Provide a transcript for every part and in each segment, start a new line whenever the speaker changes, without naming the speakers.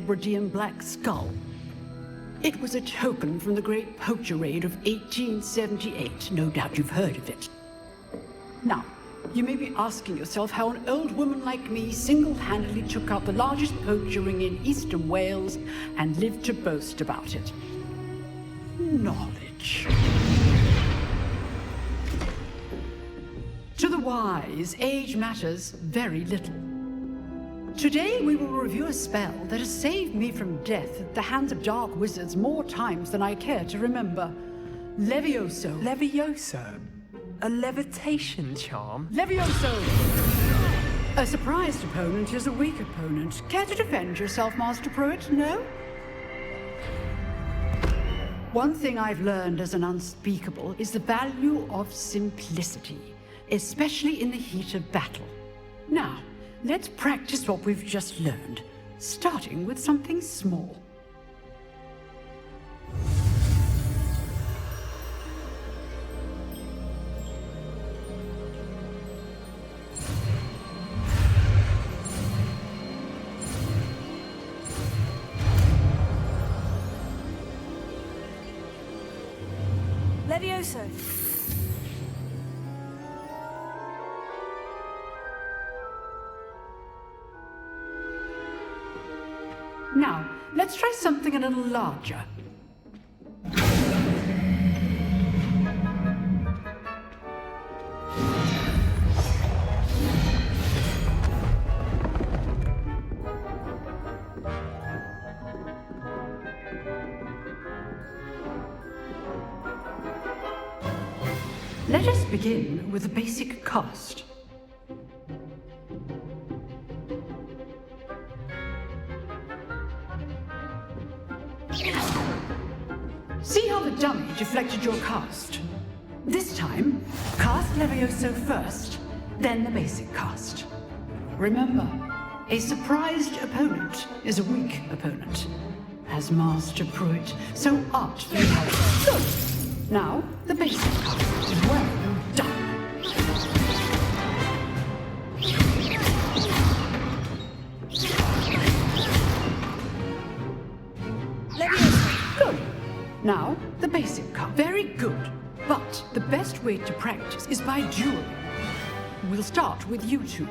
Hebridean black skull. It was a token from the Great Poacher Raid of 1878. No doubt you've heard of it. Now, you may be asking yourself how an old woman like me single-handedly took out the largest poacher ring in eastern Wales and lived to boast about it. Knowledge. To the wise, age matters very little. Today we will review a spell that has saved me from death at the hands of dark wizards more times than I care to remember. Levioso.
Levioso? A levitation charm?
Levioso! A surprised opponent is a weak opponent. Care to defend yourself, Master Pruitt? No? One thing I've learned as an unspeakable is the value of simplicity, especially in the heat of battle. Now, let's practice what we've just learned, starting with something small.
Levioso.
Now, let's try something a little larger. Let us begin with the basic cast. See how the dummy deflected your cast? This time, cast Levioso first, then the basic cast. Remember, a surprised opponent is a weak opponent, as Master Pruitt so artfully helped. Good. Now, the basic cast. Well done. Good. Now, the basic card. Very good. But the best way to practice is by dueling. We'll start with you two.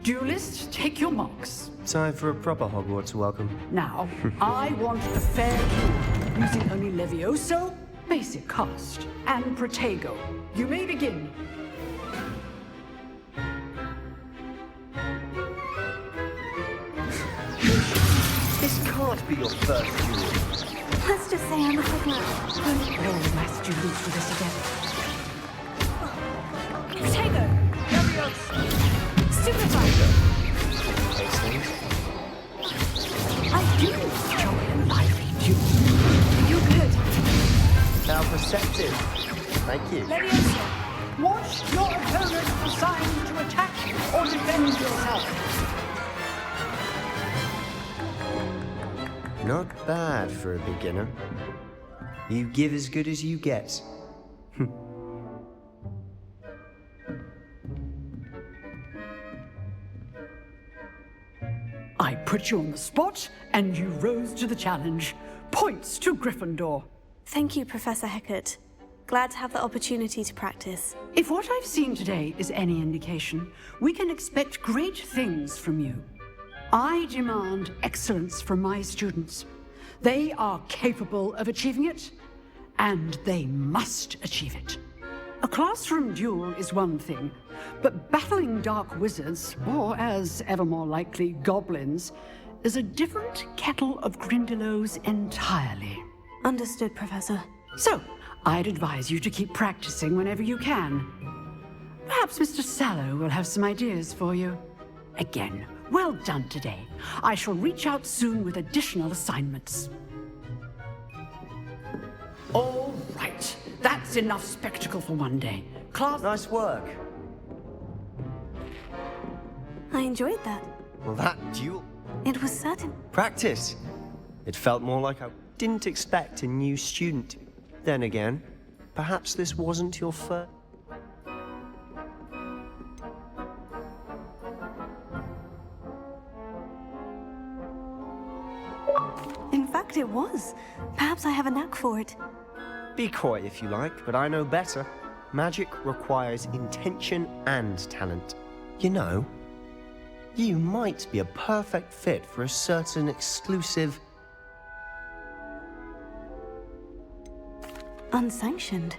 Duelists, take your marks.
Time for a proper Hogwarts welcome.
Now, I want a fair duel, using only Levioso, basic cast, and Protego. You may begin.
This can't be your first duel.
Let's just say I'm a fiddler.
All my students with us again.
Protego! Levioso! Supervisor!
I do enjoy a lively duel. You good?
How perceptive. Thank you.
Levioso!
Watch your opponent decide to attack or defend yourself.
Not bad for a beginner. You give as good as you get.
I put you on the spot, and you rose to the challenge. Points to Gryffindor.
Thank you, Professor Hecat. Glad to have the opportunity to practice.
If what I've seen today is any indication, we can expect great things from you. I demand excellence from my students. They are capable of achieving it, and they must achieve it. A classroom duel is one thing, but battling dark wizards, or as ever more likely, goblins, is a different kettle of Grindylows entirely.
Understood, Professor.
So, I'd advise you to keep practicing whenever you can. Perhaps Mr. Sallow will have some ideas for you. Again, well done today. I shall reach out soon with additional assignments. All right. That's enough spectacle for one day. Class...
Nice work.
I enjoyed that.
Well, that duel...
It was certain.
Practice. It felt more like I didn't expect a new student. Then again, perhaps this wasn't your first...
fact it was. Perhaps I have a knack for it.
Be coy if you like, but I know better. Magic requires intention and talent. You know, you might be a perfect fit for a certain exclusive...
Unsanctioned?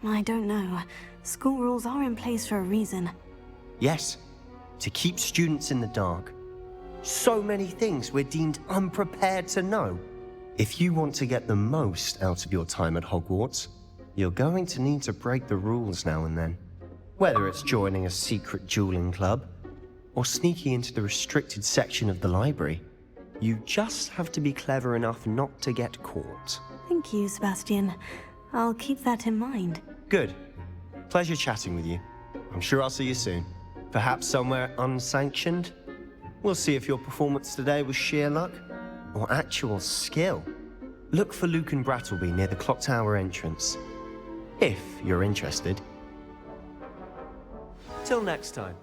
I don't know. School rules are in place for a reason.
Yes, to keep students in the dark. So many things we're deemed unprepared to know. If you want to get the most out of your time at Hogwarts, you're going to need to break the rules now and then. Whether it's joining a secret dueling club, or sneaking into the restricted section of the library, you just have to be clever enough not to get caught.
Thank you, Sebastian. I'll keep that in mind.
Good. Pleasure chatting with you. I'm sure I'll see you soon. Perhaps somewhere unsanctioned? We'll see if your performance today was sheer luck or actual skill. Look for Luke and Brattleby near the clock tower entrance, if you're interested. Till next time.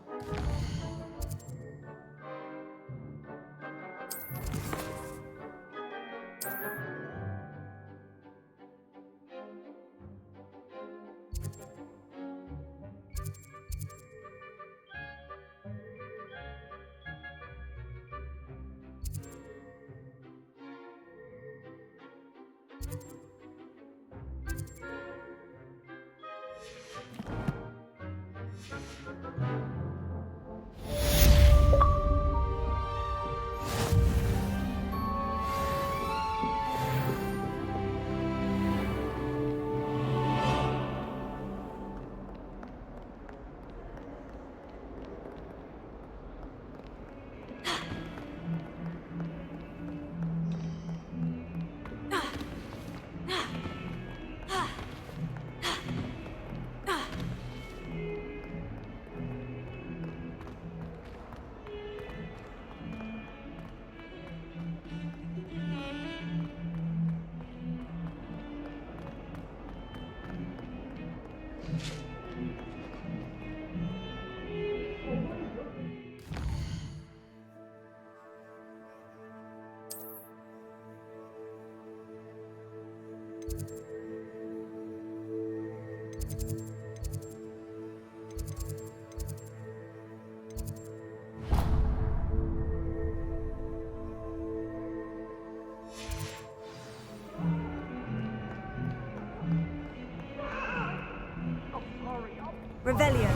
Revelio.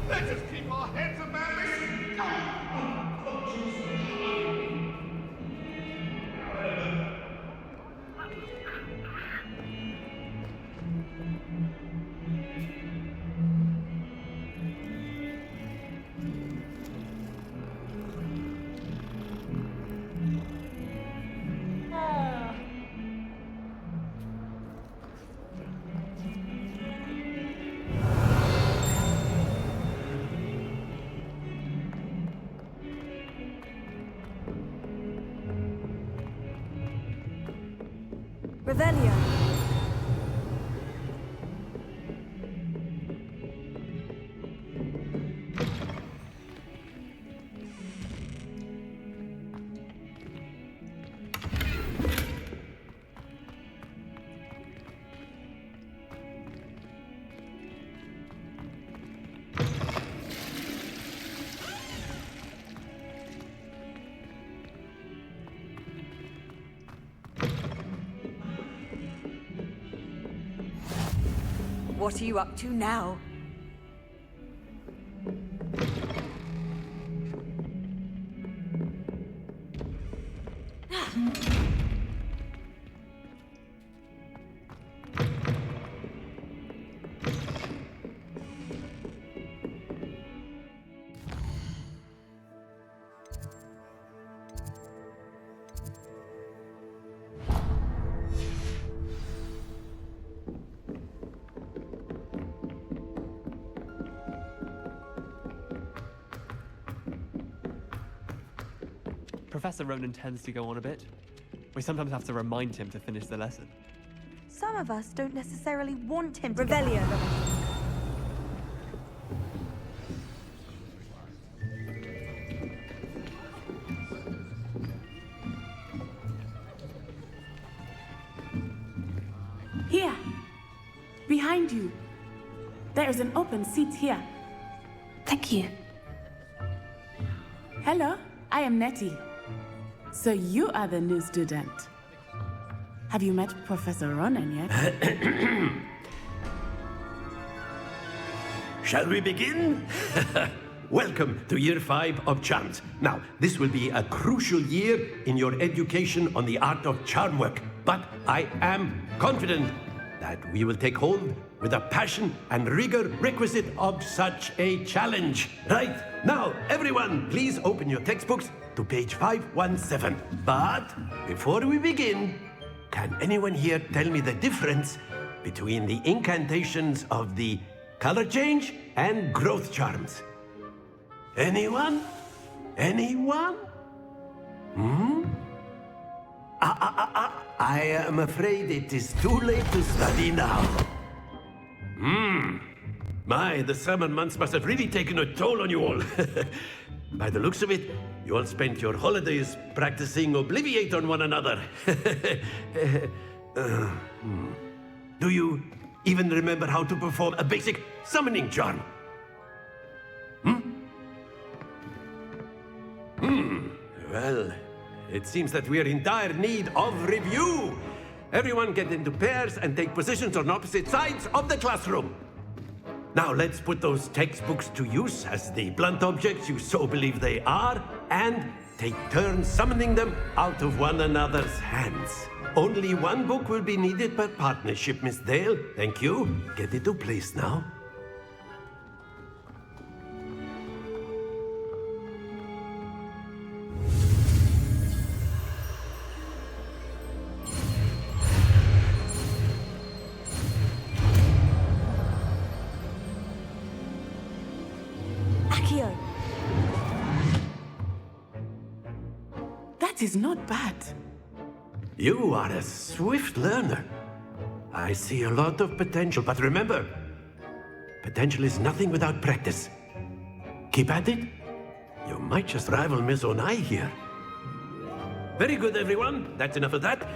Let us keep our heads about this.
Revelio.
What are you up to now?
Professor Ronan tends to go on a bit. We sometimes have to remind him to finish the lesson.
Some of us don't necessarily want him to
Revelio.
behind you. There is an open seat here.
Thank you.
Hello, I am Nettie. So you are the new student. Have you met Professor Ronan yet?
Shall we begin? Welcome to Year 5 of Charms. Now, this will be a crucial year in your education on the art of charm work. But I am confident that we will take hold with the passion and rigor requisite of such a challenge. Right, now, everyone, please open your textbooks to page 517. But before we begin, can anyone here tell me the difference between the incantations of the color change and growth charms? Anyone? Anyone? I am afraid it is too late to study now. My, the summer months must have really taken a toll on you all. By the looks of it, you all spent your holidays practicing Obliviate on one another. Do you even remember how to perform a basic summoning charm? Well, it seems that we are in dire need of review. Everyone get into pairs and take positions on opposite sides of the classroom. Now let's put those textbooks to use as the blunt objects you so believe they are, and take turns summoning them out of one another's hands. Only one book will be needed per partnership, Miss Dale. Thank you. Get it to place now.
Accio.
That is not bad.
You are a swift learner. I see a lot of potential, but remember, potential is nothing without practice. Keep at it. You might just rival Miss Onai here. Very good, everyone. That's enough of that.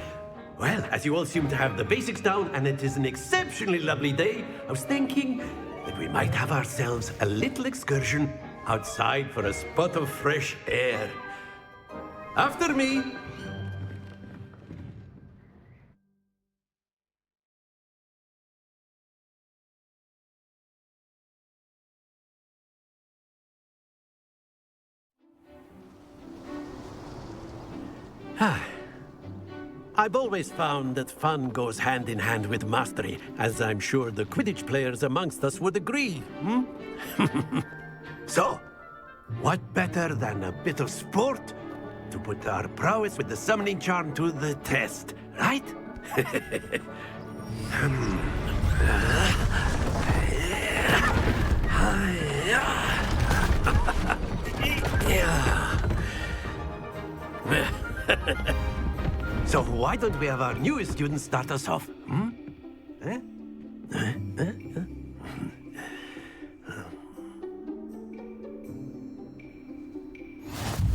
Well, as you all seem to have the basics down, and it is an exceptionally lovely day, I was thinking that we might have ourselves a little excursion outside for a spot of fresh air. After me. I've always found that fun goes hand in hand with mastery, as I'm sure the Quidditch players amongst us would agree. So, what better than a bit of sport to put our prowess with the summoning charm to the test, right? So why don't we have our newest student start us off?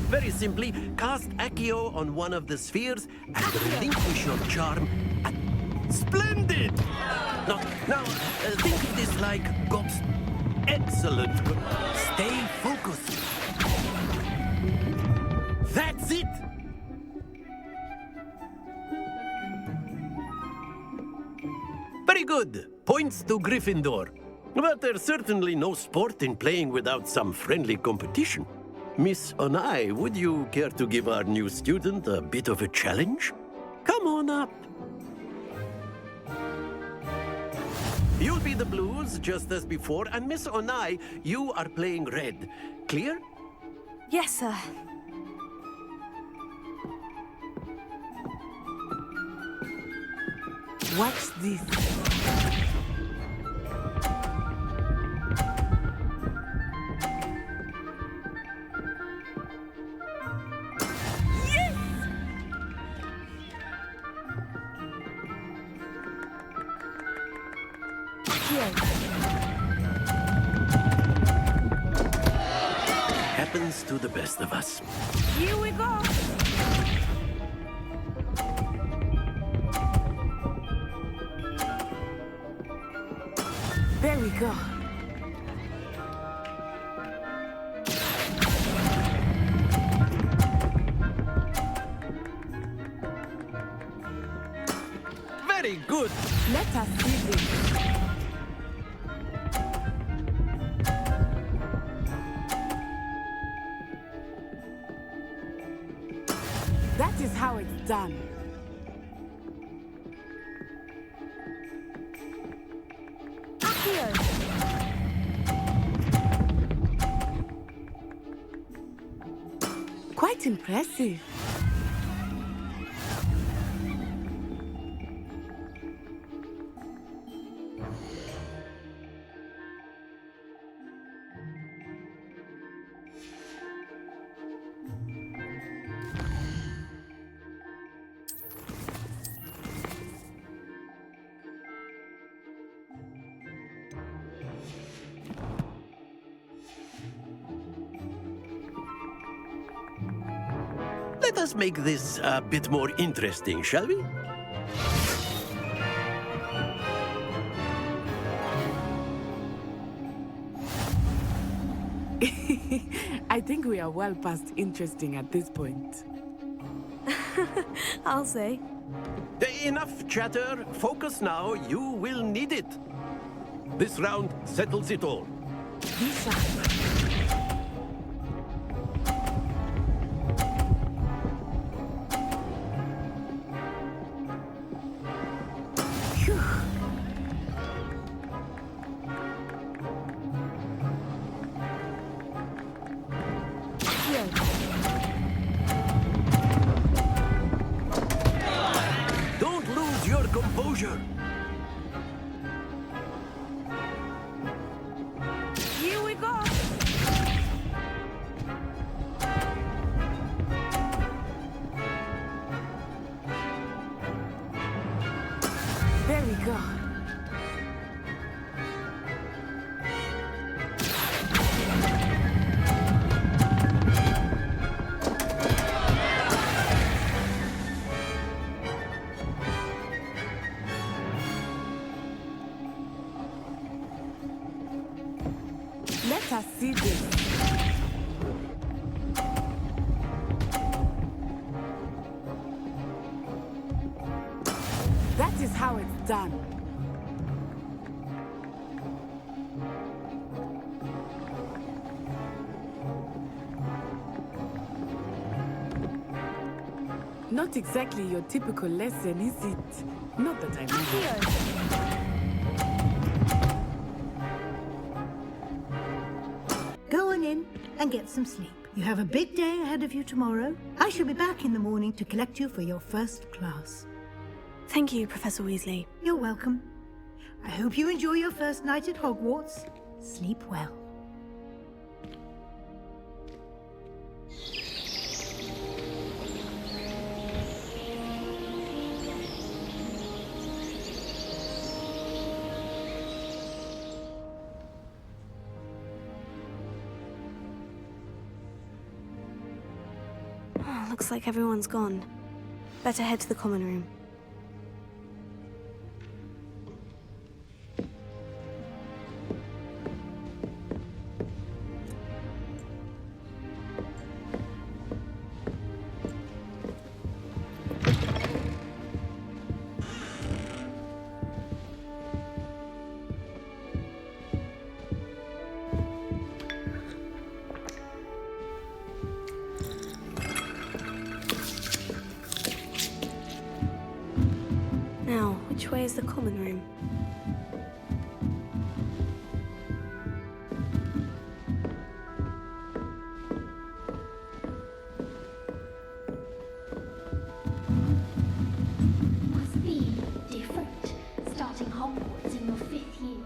Very simply, cast Accio on one of the spheres and relinquish your charm. Splendid! Now, think of this like Gob's excellent. Stay focused. That's it! Very good. Points to Gryffindor. But there's certainly no sport in playing without some friendly competition. Miss Onai, would you care to give our new student a bit of a challenge? Come on up. You'll be the blues, just as before, and Miss Onai, you are playing red. Clear?
Yes, sir.
Watch this.
Happens to the best of us.
Here we go.
There we go.
Very good.
Let us see this. That is how it's done.
Accio!
Quite impressive.
Let us make this a bit more interesting, shall we?
I think we are well past interesting at this point.
I'll say.
Enough chatter. Focus now. You will need it. This round settles it all.
Be sharp. Phew.
Don't lose your composure.
Here we go!
There we go. Let us see this. That is how it's done. Not exactly your typical lesson, is it? Not that I know.
Go on in and get some sleep. You have a big day ahead of you tomorrow. I shall be back in the morning to collect you for your first class.
Thank you, Professor Weasley.
You're welcome. I hope you enjoy your first night at Hogwarts. Sleep well.
Oh, looks like everyone's gone. Better head to the common room. Now, which way is the common room?
Must be different, starting Hogwarts in your 5th year.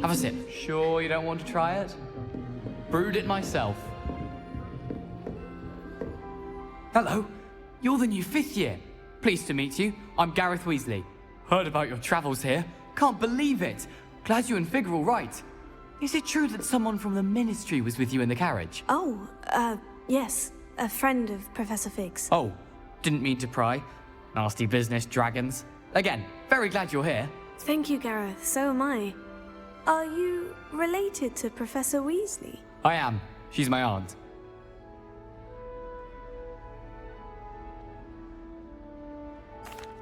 Have a sip. Sure you don't want to try it? Brewed it myself. Hello. You're the new 5th year. Pleased to meet you. I'm Gareth Weasley. Heard about your travels here. Can't believe it. Glad you and Fig are all right. Is it true that someone from the Ministry was with you in the carriage?
Oh, yes. A friend of Professor Fig's.
Oh, didn't mean to pry. Nasty business, dragons. Again, very glad you're here.
Thank you, Gareth. So am I. Are you related to Professor Weasley?
I am. She's my aunt.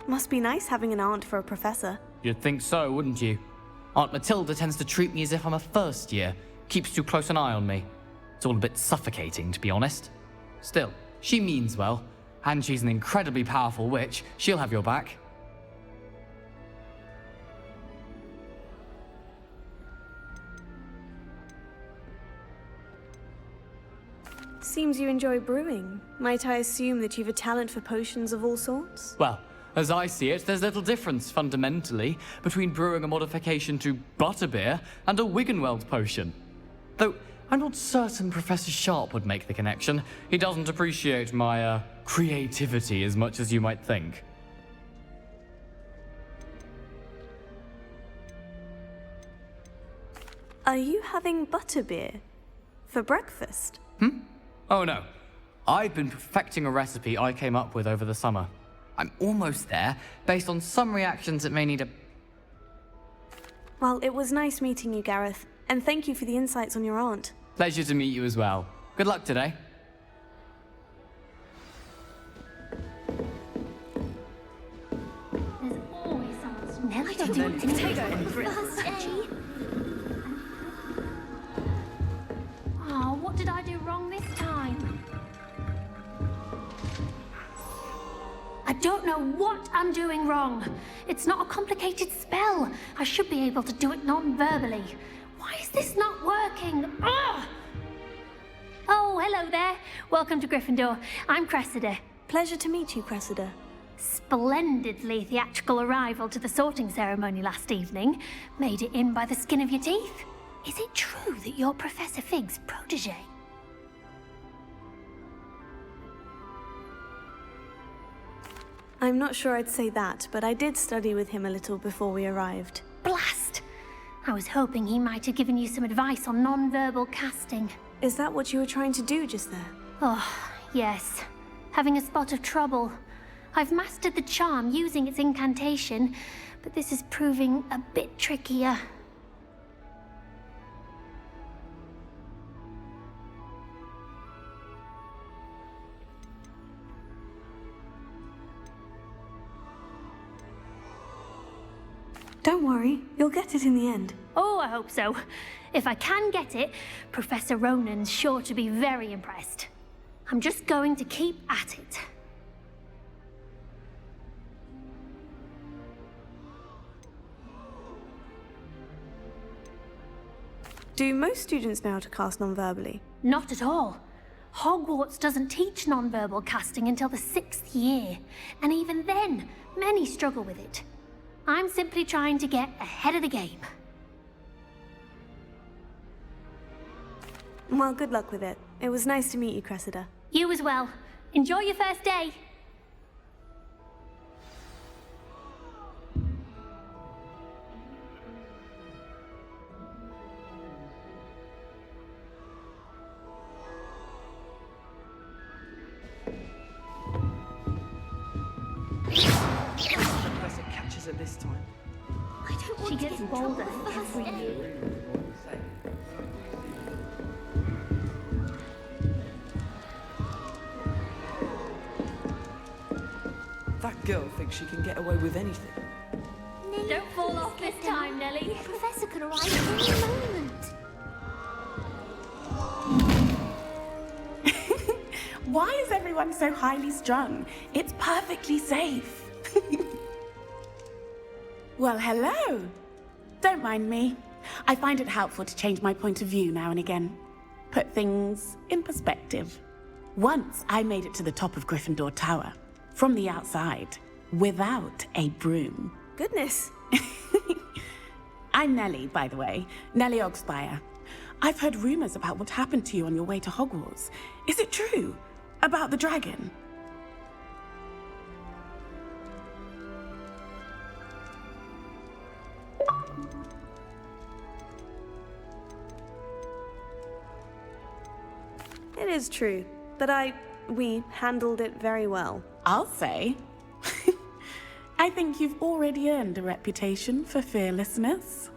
Must be nice having an aunt for a professor.
You'd think so, wouldn't you? Aunt Matilda tends to treat me as if I'm a first year. Keeps too close an eye on me. It's all a bit suffocating, to be honest. Still, she means well. And she's an incredibly powerful witch. She'll have your back.
Seems you enjoy brewing. Might I assume that you've a talent for potions of all sorts?
Well, as I see it, there's little difference, fundamentally, between brewing a modification to butterbeer and a Wiggenweld potion. Though, I'm not certain Professor Sharp would make the connection. He doesn't appreciate my, creativity as much as you might think.
Are you having butterbeer? For breakfast?
Oh no. I've been perfecting a recipe I came up with over the summer. I'm almost there, based on some reactions that may need a...
Well, it was nice meeting you, Gareth. And thank you for the insights on your aunt.
Pleasure to meet you as well. Good luck today.
There's always someone small. I don't want to take it first day. Oh, what did I do wrong this time? I don't know what I'm doing wrong. It's not a complicated spell. I should be able to do it non-verbally. Why is this not working? Ugh! Oh, hello there. Welcome to Gryffindor. I'm Cressida.
Pleasure to meet you, Cressida.
Splendidly theatrical arrival to the sorting ceremony last evening. Made it in by the skin of your teeth. Is it true that you're Professor Fig's protege?
I'm not sure I'd say that, but I did study with him a little before we arrived.
Blast! I was hoping he might have given you some advice on non-verbal casting.
Is that what you were trying to do just there?
Oh, yes. Having a spot of trouble. I've mastered the charm using its incantation, but this is proving a bit trickier.
Don't worry, you'll get it in the end.
Oh, I hope so. If I can get it, Professor Ronan's sure to be very impressed. I'm just going to keep at it.
Do most students know how to cast non-verbally?
Not at all. Hogwarts doesn't teach non-verbal casting until the 6th year, and even then, many struggle with it. I'm simply trying to get ahead of the game.
Well, good luck with it. It was nice to meet you, Cressida.
You as well. Enjoy your first day.
Unless it catches it this time.
I don't want she gets bolder every year.
That girl thinks she can get away with anything.
Don't fall off this time, Nellie. The professor could arrive at any moment.
Why is everyone so highly strung? It's perfectly safe. Well, hello. Don't mind me. I find it helpful to change my point of view now and again. Put things in perspective. Once I made it to the top of Gryffindor Tower, from the outside, without a broom.
Goodness.
I'm Nellie, by the way. Nellie Ogspire. I've heard rumors about what happened to you on your way to Hogwarts. Is it true? About the dragon?
It is true, but we handled it very well.
I'll say. I think you've already earned a reputation for fearlessness.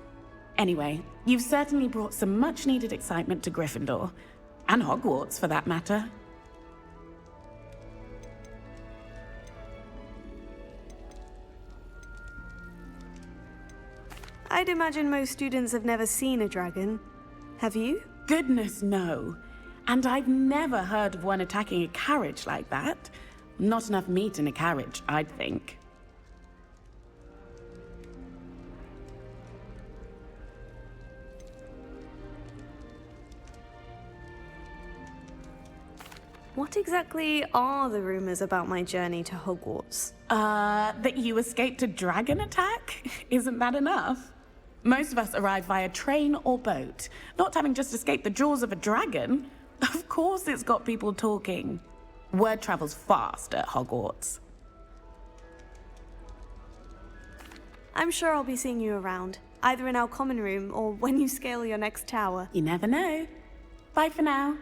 Anyway, you've certainly brought some much-needed excitement to Gryffindor. And Hogwarts, for that matter.
I'd imagine most students have never seen a dragon. Have you?
Goodness, no. And I've never heard of one attacking a carriage like that. Not enough meat in a carriage, I'd think.
What exactly are the rumors about my journey to Hogwarts?
That you escaped a dragon attack? Isn't that enough? Most of us arrive via train or boat, not having just escaped the jaws of a dragon. Of course it's got people talking. Word travels fast at Hogwarts.
I'm sure I'll be seeing you around, either in our common room or when you scale your next tower.
You never know. Bye for now.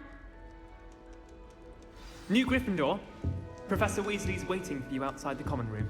New Gryffindor. Professor Weasley's waiting for you outside the common room.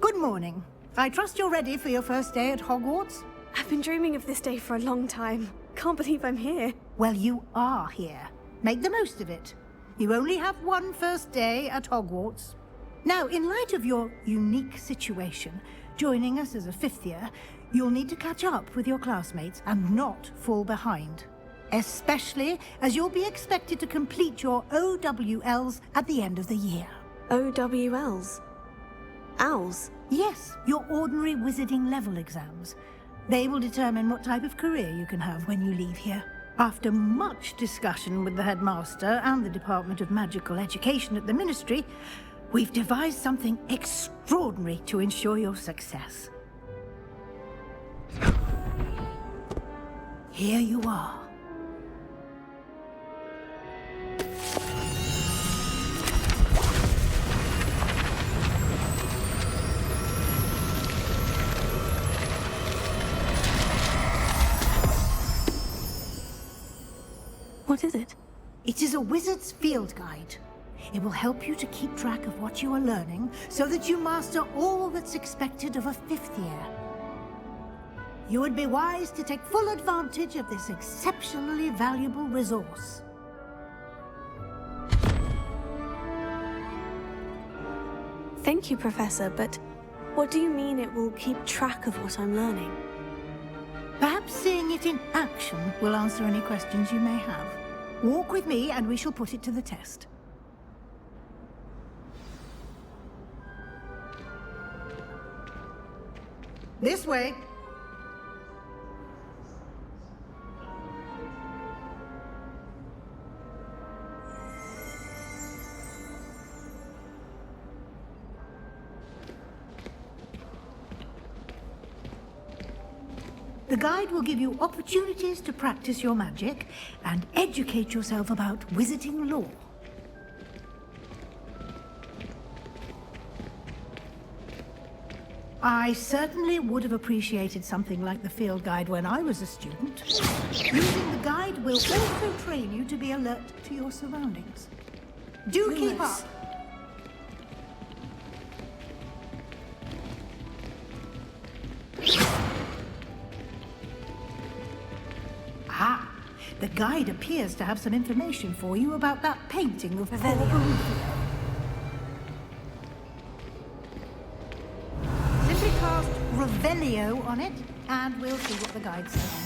Good morning. I trust you're ready for your first day at Hogwarts?
I've been dreaming of this day for a long time. Can't believe I'm here.
Well, you are here. Make the most of it. You only have one first day at Hogwarts. Now, in light of your unique situation, joining us as a fifth year, you'll need to catch up with your classmates and not fall behind. Especially as you'll be expected to complete your OWLs at the end of the year.
OWLs? Owls?
Yes, your ordinary wizarding level exams. They will determine what type of career you can have when you leave here. After much discussion with the headmaster and the Department of Magical Education at the Ministry, we've devised something extraordinary to ensure your success. Here you are.
What is it?
It is a wizard's field guide. It will help you to keep track of what you are learning so that you master all that's expected of a fifth year. You would be wise to take full advantage of this exceptionally valuable resource.
Thank you, Professor, but what do you mean it will keep track of what I'm learning?
Perhaps seeing it in action will answer any questions you may have. Walk with me and we shall put it to the test. This way. The guide will give you opportunities to practice your magic and educate yourself about wizarding lore. I certainly would have appreciated something like the field guide when I was a student. Using the guide will also train you to be alert to your surroundings. Do keep up. Ah, the guide appears to have some information for you about that painting of Revelio. Simply cast Revelio on it, and we'll see what the guide says.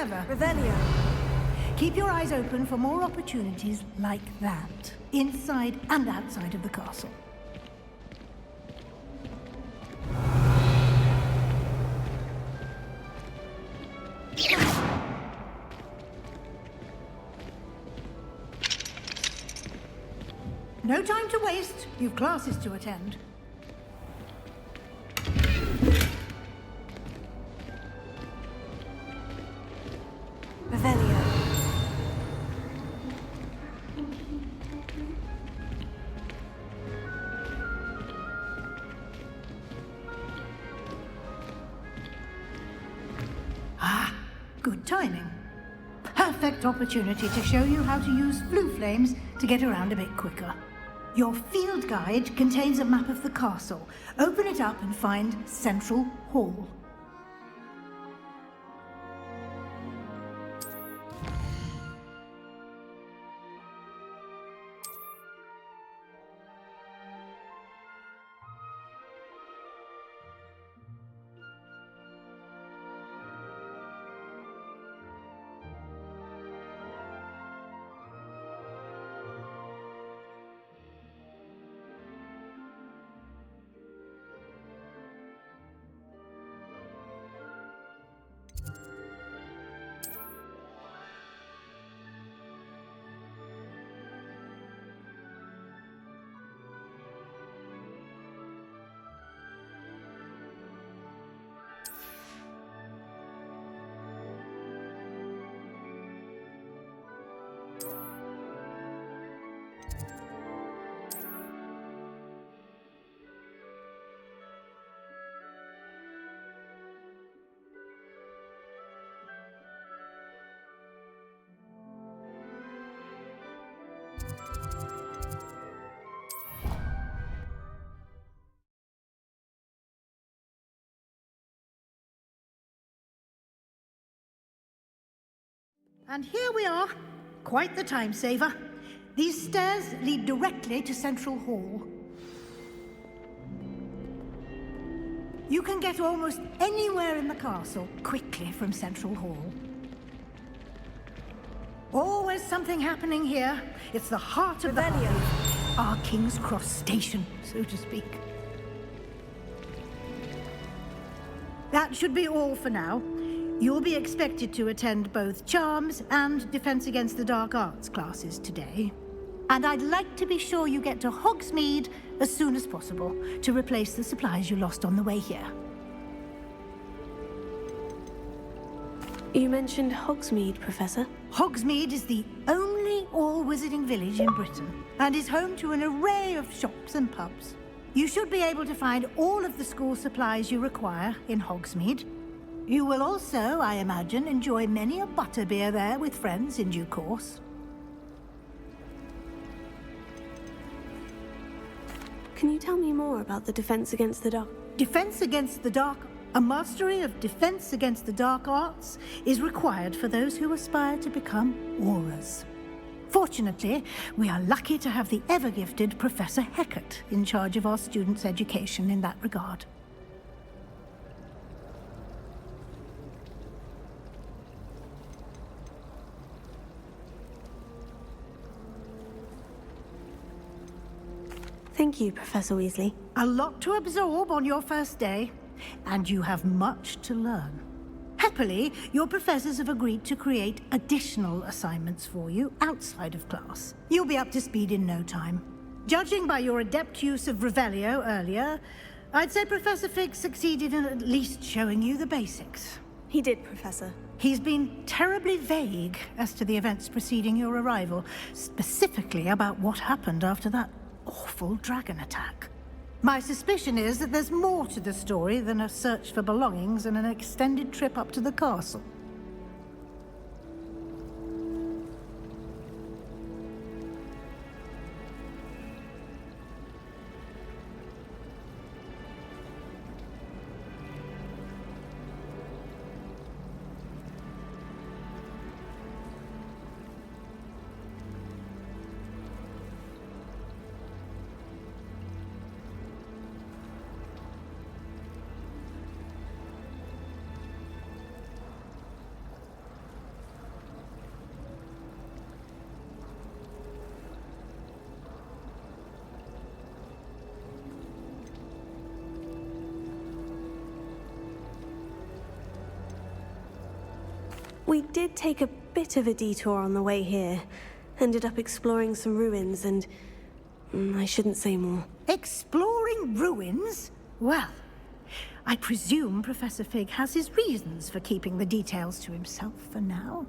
clever.
Revelio.
Keep your eyes open for more opportunities like that, inside and outside of the castle. No time to waste. You've classes to attend.
Revelio.
Good timing. Perfect opportunity to show you how to use flue flames to get around a bit quicker. Your field guide contains a map of the castle. Open it up and find Central Hall. And here we are. Quite the time saver. These stairs lead directly to Central Hall. You can get almost anywhere in the castle quickly from Central Hall. Always something happening here. It's the heart of the hive. Our King's Cross station, so to speak. That should be all for now. You'll be expected to attend both Charms and Defense Against the Dark Arts classes today. And I'd like to be sure you get to Hogsmeade as soon as possible to replace the supplies you lost on the way here.
You mentioned Hogsmeade, Professor.
Hogsmeade is the only all-wizarding village in Britain and is home to an array of shops and pubs. You should be able to find all of the school supplies you require in Hogsmeade. You will also, I imagine, enjoy many a butterbeer there with friends in due course.
Can you tell me more about the Defense Against the Dark?
Defense Against the Dark. A mastery of Defense Against the Dark Arts is required for those who aspire to become Aurors. Fortunately, we are lucky to have the ever-gifted Professor Hecat in charge of our students' education in that regard.
Thank you, Professor Weasley.
A lot to absorb on your first day, and you have much to learn. Happily, your professors have agreed to create additional assignments for you outside of class. You'll be up to speed in no time. Judging by your adept use of Revelio earlier, I'd say Professor Fig succeeded in at least showing you the basics.
He did, Professor.
He's been terribly vague as to the events preceding your arrival, specifically about what happened after that awful dragon attack. My suspicion is that there's more to the story than a search for belongings and an extended trip up to the castle.
We did take a bit of a detour on the way here. Ended up exploring some ruins and... I shouldn't say more.
Exploring ruins? Well, I presume Professor Fig has his reasons for keeping the details to himself for now.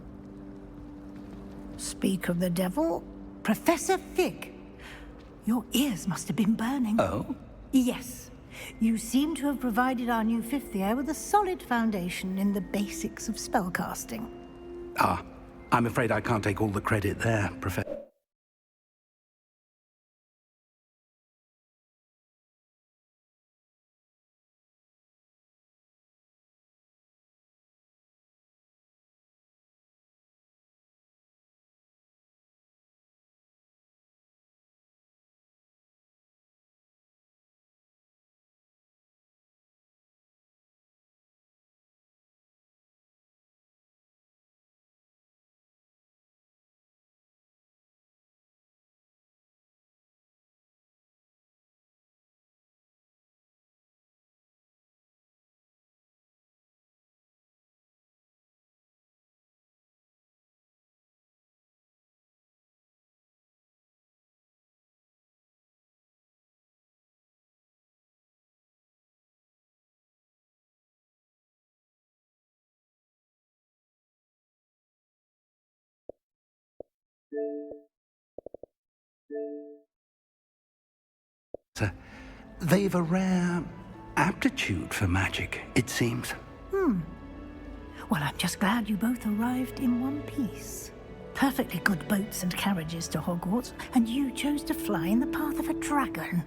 Speak of the devil, Professor Fig. Your ears must have been burning.
Oh?
Yes. You seem to have provided our new fifth year with a solid foundation in the basics of spellcasting.
Ah, I'm afraid I can't take all the credit there, Professor. They've a rare aptitude for magic, it seems.
Well, I'm just glad you both arrived in one piece. Perfectly good boats and carriages to Hogwarts, and you chose to fly in the path of a dragon.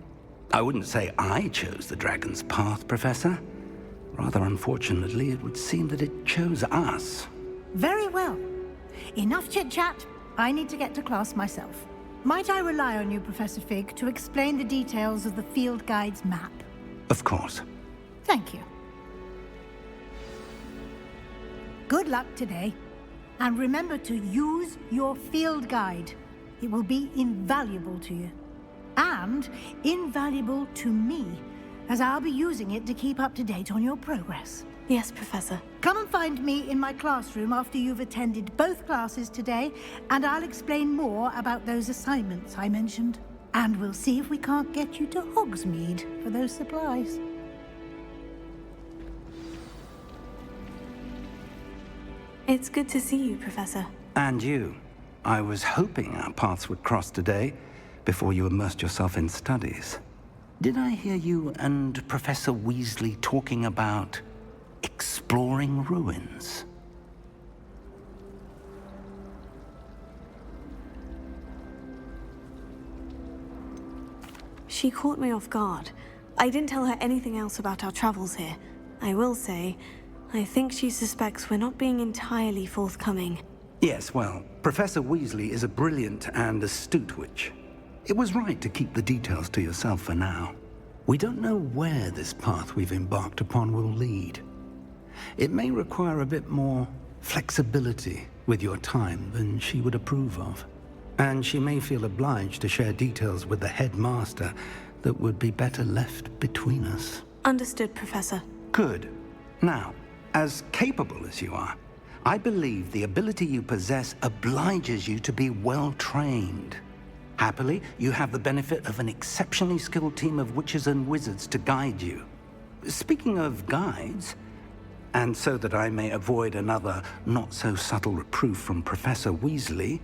I wouldn't say I chose the dragon's path, Professor. Rather unfortunately, it would seem that it chose us.
Very well. Enough chit-chat. I need to get to class myself. Might I rely on you, Professor Fig, to explain the details of the field guide's map?
Of course.
Thank you. Good luck today. And remember to use your field guide. It will be invaluable to you. And invaluable to me, as I'll be using it to keep up to date on your progress.
Yes, Professor.
Come and find me in my classroom after you've attended both classes today, and I'll explain more about those assignments I mentioned. And we'll see if we can't get you to Hogsmeade for those supplies.
It's good to see you, Professor.
And you. I was hoping our paths would cross today, before you immersed yourself in studies. Did I hear you and Professor Weasley talking about exploring ruins?
She caught me off guard. I didn't tell her anything else about our travels here. I will say, I think she suspects we're not being entirely forthcoming.
Yes, well, Professor Weasley is a brilliant and astute witch. It was right to keep the details to yourself for now. We don't know where this path we've embarked upon will lead. It may require a bit more flexibility with your time than she would approve of. And she may feel obliged to share details with the headmaster that would be better left between us.
Understood, Professor.
Good. Now, as capable as you are, I believe the ability you possess obliges you to be well-trained. Happily, you have the benefit of an exceptionally skilled team of witches and wizards to guide you. Speaking of guides, and so that I may avoid another not-so-subtle reproof from Professor Weasley,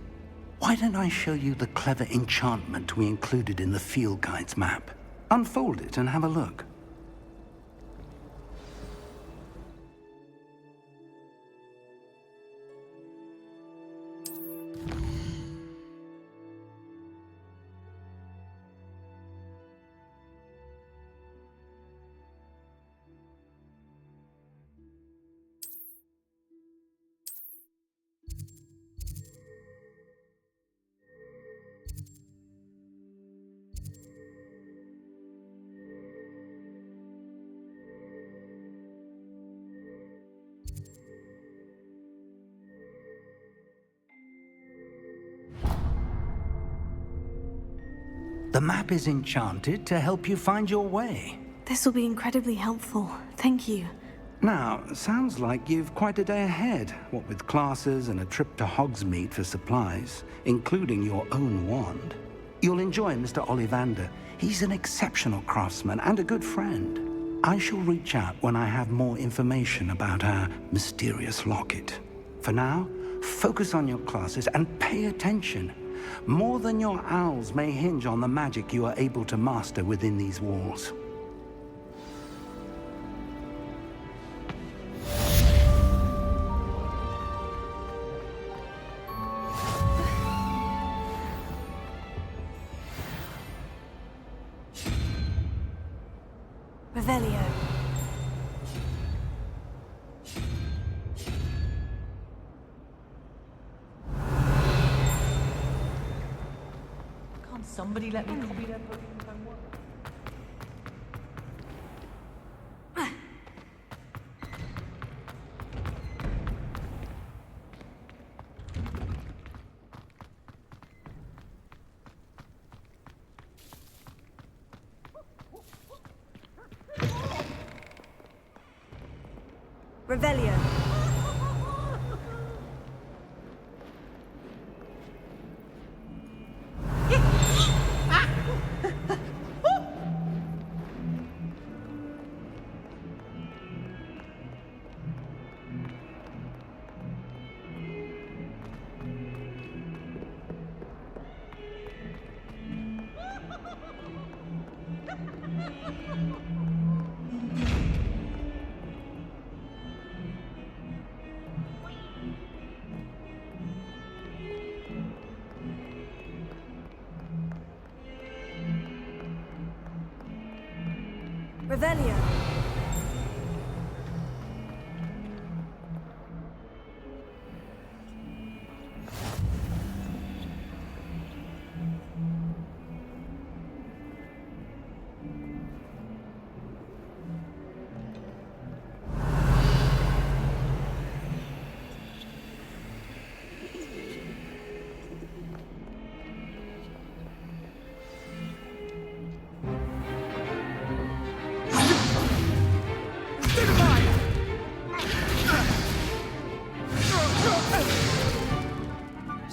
why don't I show you the clever enchantment we included in the field guide's map? Unfold it and have a look. The map is enchanted to help you find your way.
This will be incredibly helpful. Thank you.
Now, sounds like you've quite a day ahead, what with classes and a trip to Hogsmeade for supplies, including your own wand. You'll enjoy Mr. Ollivander. He's an exceptional craftsman and a good friend. I shall reach out when I have more information about our mysterious locket. For now, focus on your classes and pay attention. More than your owls may hinge on the magic you are able to master within these walls.
Revelio.
Can't somebody let me copy their Pokemon's homework?
Revelio. Revelio.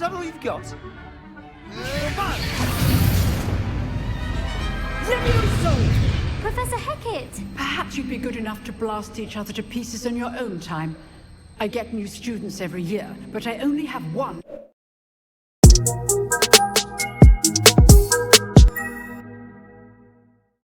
Is that all you've got?
Professor Hecat!
Perhaps you'd be good enough to blast each other to pieces in your own time. I get new students every year, but I only have one.